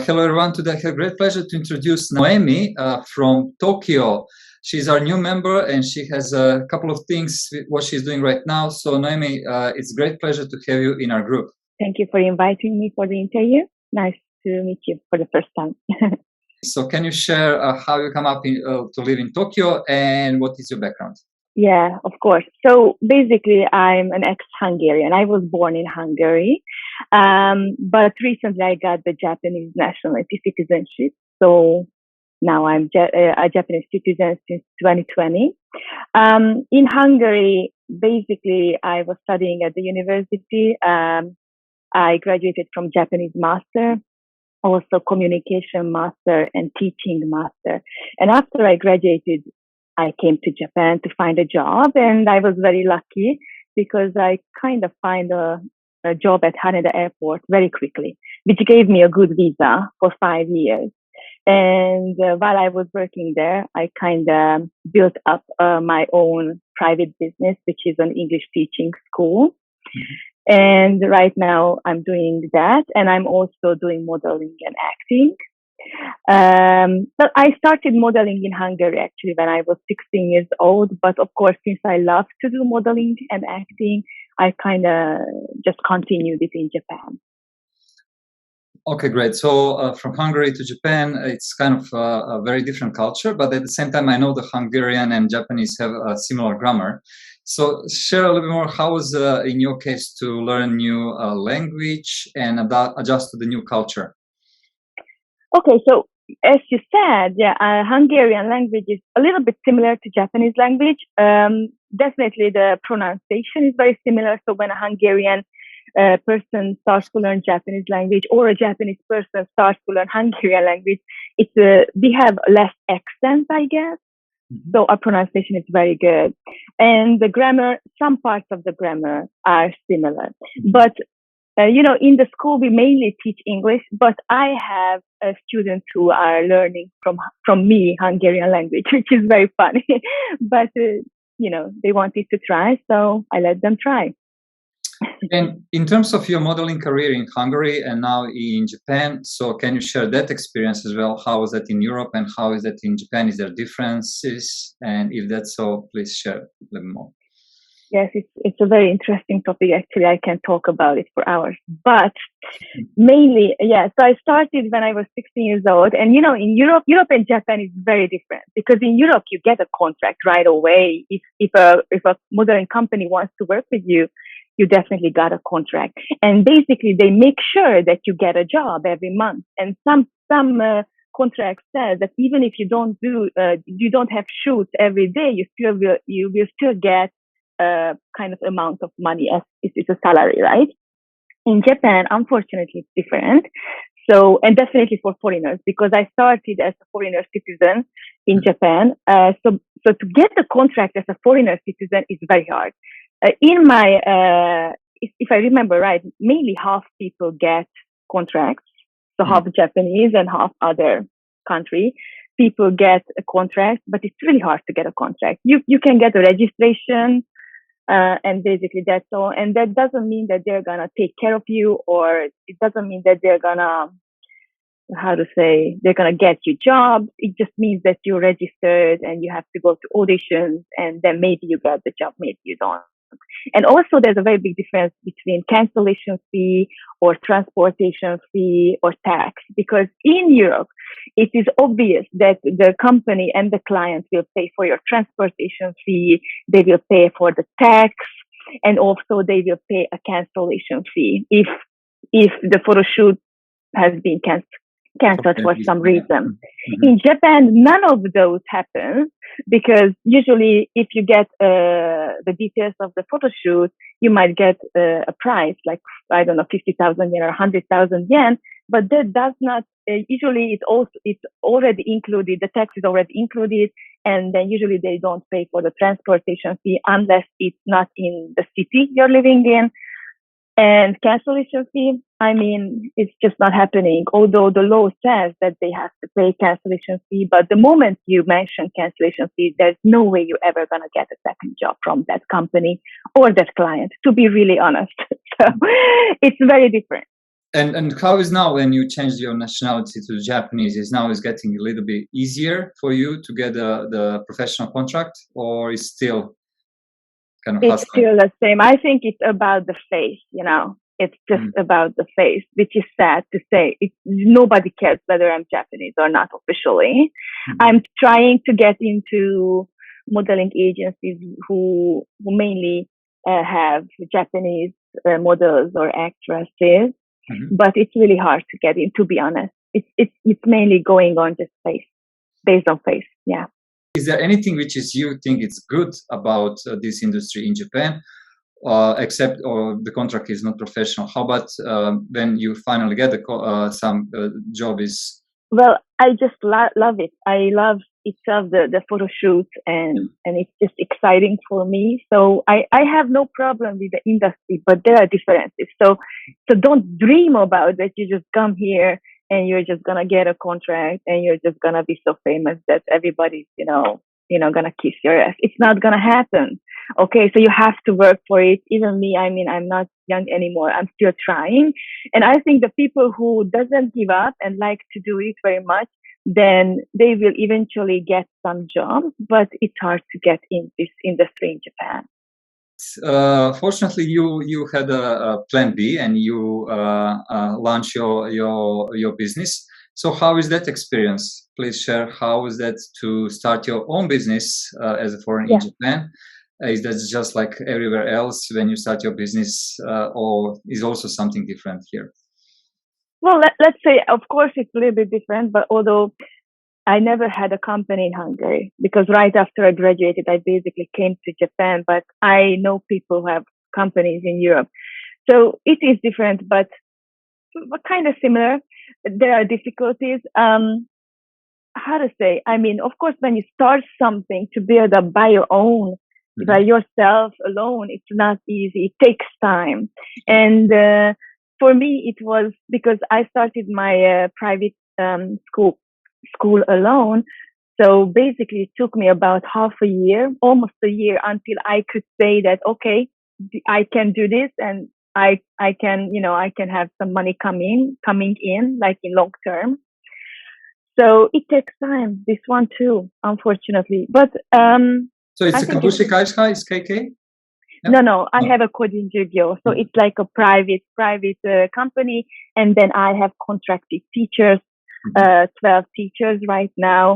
Hello everyone, today I have great pleasure to introduce Noemi from Tokyo. She's our new member and she has a couple of things what she's doing right now. So Noemi, it's a great pleasure to have you in our group. Thank you for inviting me for the interview. Nice to meet you for the first time. So can you share how you come up to live in Tokyo and what is your background? Yeah, of course. So basically, I'm an ex-Hungarian. I was born in Hungary, but recently I got the Japanese nationality citizenship. So now I'm a Japanese citizen since 2020. In Hungary, basically, I was studying at the university. I graduated from Japanese master, also communication master and teaching master. And after I graduated, I came to Japan to find a job, and I was very lucky because I kind of find a job at Haneda Airport very quickly, which gave me a good visa for 5 years. And while I was working there, I kind of built up my own private business, which is an English teaching school. Mm-hmm. And right now I'm doing that, and I'm also doing modeling and acting. But I started modeling in Hungary actually when I was 16 years old. But of course, since I love to do modeling and acting, I kind of just continued it in Japan. Okay, great. So from Hungary to Japan, it's kind of a very different culture, but at the same time, I know the Hungarian and Japanese have a similar grammar. So share a little bit more, how was in your case to learn new language and adjust to the new culture? Okay, so as you said, Hungarian language is a little bit similar to Japanese language. Definitely the pronunciation is very similar. So when a Hungarian person starts to learn Japanese language, or a Japanese person starts to learn Hungarian language, we have less accent, I guess. Mm-hmm. So our pronunciation is very good. And the grammar, some parts of the grammar are similar. Mm-hmm. But in the school, we mainly teach English, but I have students who are learning from me Hungarian language, which is very funny. But, they wanted to try, so I let them try. And in terms of your modeling career in Hungary and now in Japan, so can you share that experience as well? How was that in Europe and how is that in Japan? Is there differences? And if that's so, please share a little more. Yes, it's a very interesting topic. Actually, I can talk about it for hours. But mainly, so I started when I was 16 years old. And, in Europe and Japan is very different because in Europe, you get a contract right away. If a modeling company wants to work with you, you definitely got a contract. And basically, they make sure that you get a job every month. And some contract says that even if you don't have shoots every day, you will still get kind of amount of money as it's a salary, right? In Japan, unfortunately, it's different. So, and definitely for foreigners, because I started as a foreigner citizen in Japan. So to get the contract as a foreigner citizen is very hard. If I remember right, mainly half people get contracts. So half Japanese and half other country. People get a contract, but it's really hard to get a contract. You can get a registration, and basically that's all. And that doesn't mean that they're gonna take care of you, or it doesn't mean that they're gonna get you jobs. It just means that you're registered and you have to go to auditions, and then maybe you get the job, maybe you don't. And also there's a very big difference between cancellation fee or transportation fee or tax, because in Europe, it is obvious that the company and the client will pay for your transportation fee, they will pay for the tax, and also they will pay a cancellation fee if the photo shoot has been canceled for some reason. Mm-hmm. In Japan, none of those happens, because usually if you get the details of the photo shoot, you might get a price like, 50,000 yen or 100,000 yen, but that does not, usually it's already included, the tax is already included, and then usually they don't pay for the transportation fee unless it's not in the city you're living in. And cancellation fee, I mean, it's just not happening. Although the law says that they have to pay cancellation fee, but the moment you mention cancellation fee, there's no way you're ever gonna get a second job from that company or that client. To be really honest, so it's very different. And how is now when you changed your nationality to Japanese? Is now is getting a little bit easier for you to get the professional contract, or is still kind of It's hustling? still the same. I think it's about the face, you know. It's just Mm, about the face, which is sad to say. Nobody cares whether I'm Japanese or not officially. mhm, I'm trying to get into modeling agencies who mainly have Japanese models or actresses, mhm. but it's really hard to get in. To be honest, it's mainly going on just face, based on face. Yeah. Is there anything which is you think it's good about this industry in Japan, except or the contract is not professional? How about when you finally get some job is? Well, I just love it. I love itself, the photo shoot, and it's just exciting for me. So I have no problem with the industry, but there are differences. So don't dream about that. You just come here and you're just gonna get a contract and you're just gonna be so famous that everybody's gonna kiss your ass. It's not gonna happen. Okay, so you have to work for it. Even me, I mean, I'm not young anymore. I'm still trying, and I think the people who doesn't give up and like to do it very much, then they will eventually get some jobs, but it's hard to get in this industry in Japan. Fortunately, you had a plan B and you launched your business. So how is that experience? Please share how is that to start your own business as a foreign in Yeah. Japan? Is that just like everywhere else when you start your business, or is also something different here? Well, let's say, of course, it's a little bit different, but although I never had a company in Hungary because right after I graduated, I basically came to Japan, but I know people who have companies in Europe. So it is different, but kind of similar. There are difficulties. How to say? I mean, of course, when you start something to build up by your own, by Mhm. yourself alone, it's not easy. It takes time. And for me, it was because I started my private school alone. So basically, it took me about half a year, almost a year, until I could say that okay, I can do this, and I can I can have some money coming in like in long term. So it takes time. This one too, unfortunately. But So it's I a think it's Kabushi Kaisha, it's KK? Yeah. no. I No. have a coding studio, so Mhm. it's like a private company, and then I have contracted teachers, Mhm. 12 teachers right now,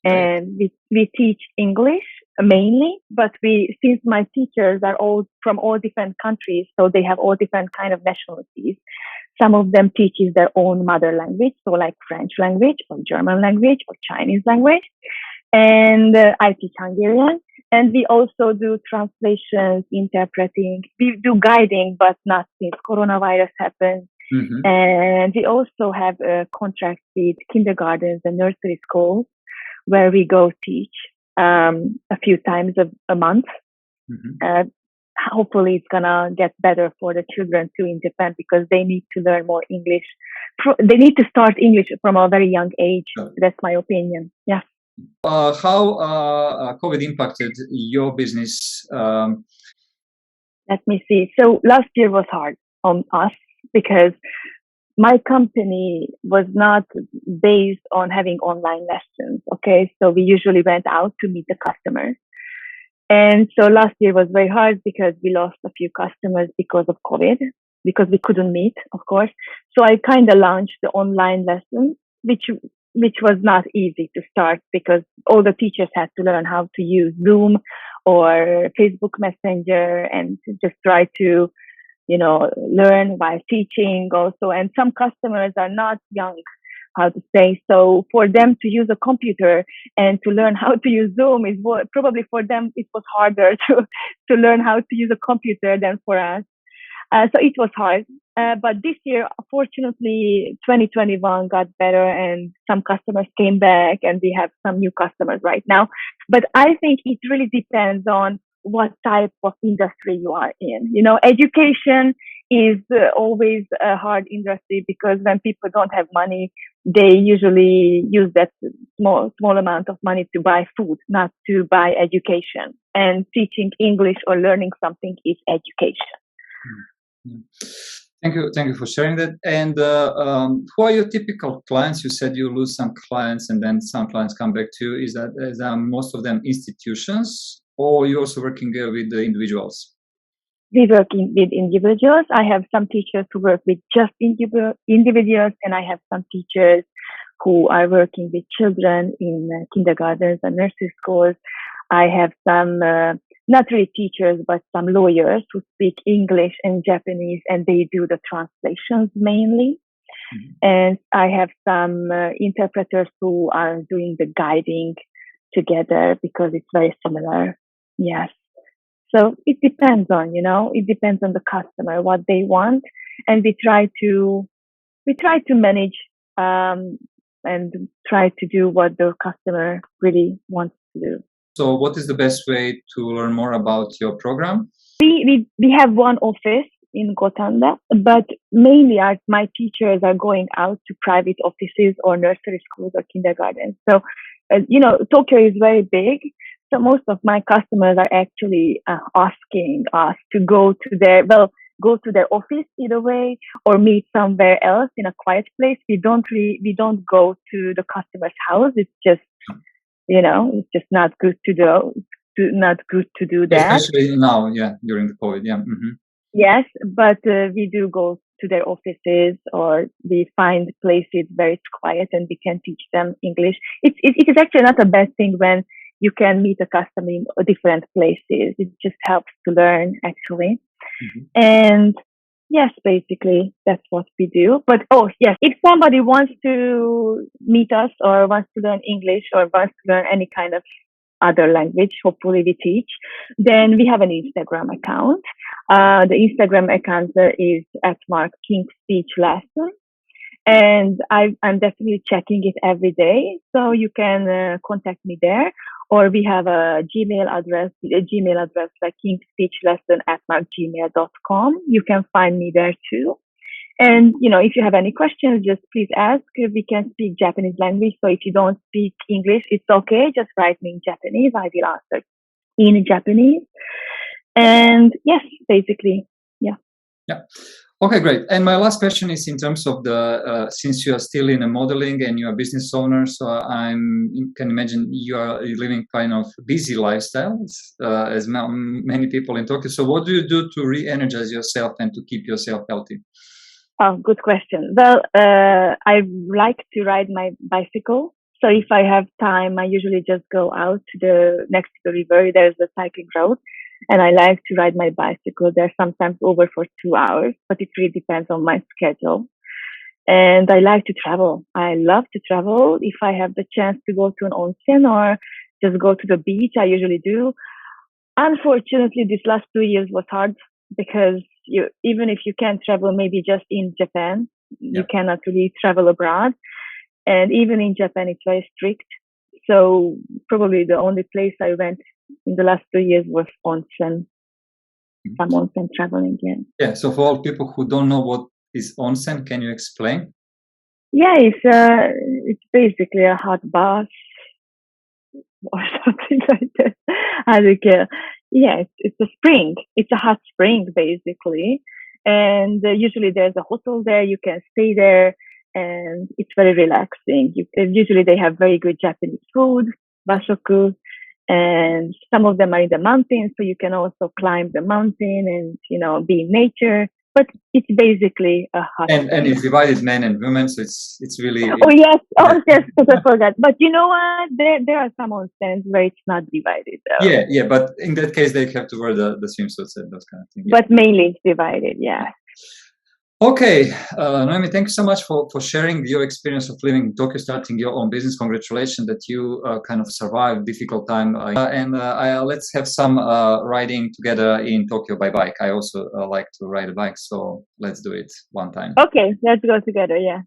Great. and we teach English mainly. But we since my teachers are all from all different countries, so they have all different kind of nationalities. Some of them teaches their own mother language, so like French language or German language or Chinese language. And I teach Hungarian. And we also do translations, interpreting. We do guiding, but not since coronavirus happened. Mhm. And we also have a contract with kindergartens and nursery schools where we go teach a few times a month. Mhm. Uh, Hopefully it's gonna get better for the children too in Japan because they need to learn more English. They need to start English from a very young age. Sure. That's my opinion. Yeah. How COVID impacted your business? Let me see. So last year was hard on us because my company was not based on having online lessons. Okay. So we usually went out to meet the customers. And so last year was very hard because we lost a few customers because of COVID, because we couldn't meet, of course. So I kind of launched the online lessons, which was not easy to start because all the teachers had to learn how to use Zoom or Facebook Messenger and to just try to, learn while teaching also. And some customers are not young, how to say. So for them to use a computer and to learn how to use Zoom is probably for them it was harder to learn how to use a computer than for us. So it was hard. But this year, fortunately, 2021 got better and some customers came back and we have some new customers right now. But I think it really depends on what type of industry you are in. Education is always a hard industry because when people don't have money, they usually use that small amount of money to buy food, not to buy education. And teaching English or learning something is education. Mm. Thank you for sharing that. And who are your typical clients? You said you lose some clients, and then some clients come back to you. Is that most of them institutions, or you also working with the individuals? We work with individuals. I have some teachers who work with just individuals, and I have some teachers who are working with children in kindergartens and nursery schools. I have some, not really teachers, but some lawyers who speak English and Japanese, and they do the translations mainly. Mm-hmm. And I have some interpreters who are doing the guiding together because it's very similar. Yes. So it depends on, it depends on the customer, what they want. And we try to manage, and try to do what the customer really wants to do. So what is the best way to learn more about your program? We have one office in Gotanda, but mainly my teachers are going out to private offices or nursery schools or kindergartens. So, Tokyo is very big. So most of my customers are actually asking us to go to their office either way or meet somewhere else in a quiet place. We don't go to the customer's house. It's just, it's just not good to do that. Especially now, during the COVID, Mm-hmm. Yes, but we do go to their offices, or we find places where it's quiet and we can teach them English. It is actually not a bad thing when you can meet a customer in different places. It just helps to learn, actually. Mm-hmm. And yes, basically, that's what we do. But if somebody wants to meet us or wants to learn English or wants to learn any kind of other language, hopefully we teach, then we have an Instagram account. The Instagram account is @KingSpeechLesson. And I'm definitely checking it every day. So you can contact me there. Or we have a Gmail address like kingspeechlesson@gmail.com. You can find me there too. And, if you have any questions, just please ask. We can speak Japanese language. So if you don't speak English, it's okay. Just write me in Japanese. I will answer in Japanese. And yes, basically, yeah. Yeah. Okay, great. And my last question is in terms of the, since you are still in a modeling and you are a business owner, so I can imagine you are living kind of busy lifestyle, as many people in Tokyo. So what do you do to re-energize yourself and to keep yourself healthy? Oh, good question. Well, I like to ride my bicycle. So if I have time, I usually just go out to next to the river. There's a cycling road. And I like to ride my bicycle there, sometimes over for 2 hours, but it really depends on my schedule. And I like to travel. I love to travel. If I have the chance to go to an onsen or just go to the beach, I usually do. Unfortunately, these last 2 years was hard because even if you can travel maybe just in Japan, you cannot really travel abroad. And even in Japan, it's very strict. So probably the only place I went in the last 2 years was onsen. Some onsen traveling, Yeah. So for all people who don't know what is onsen, can you explain? Yeah, it's basically a hot bath or something like that. It's a spring. It's a hot spring basically, and usually there's a hotel there. You can stay there, and it's very relaxing. Usually they have very good Japanese food, bashoku. And some of them are in the mountains, so you can also climb the mountain and, be in nature. But it's basically a hot. And it's divided men and women, so it's really. Oh yes, because I forgot. But you know what? There are some onsens where it's not divided though. Yeah. But in that case, they have to wear the swimsuits and those kind of things. But mainly it's divided, yeah. Okay, Noemi, thank you so much for sharing your experience of living in Tokyo, starting your own business. Congratulations that you kind of survived difficult time. Let's have some riding together in Tokyo by bike. I also like to ride a bike, so let's do it one time. Okay, let's go together. Yeah.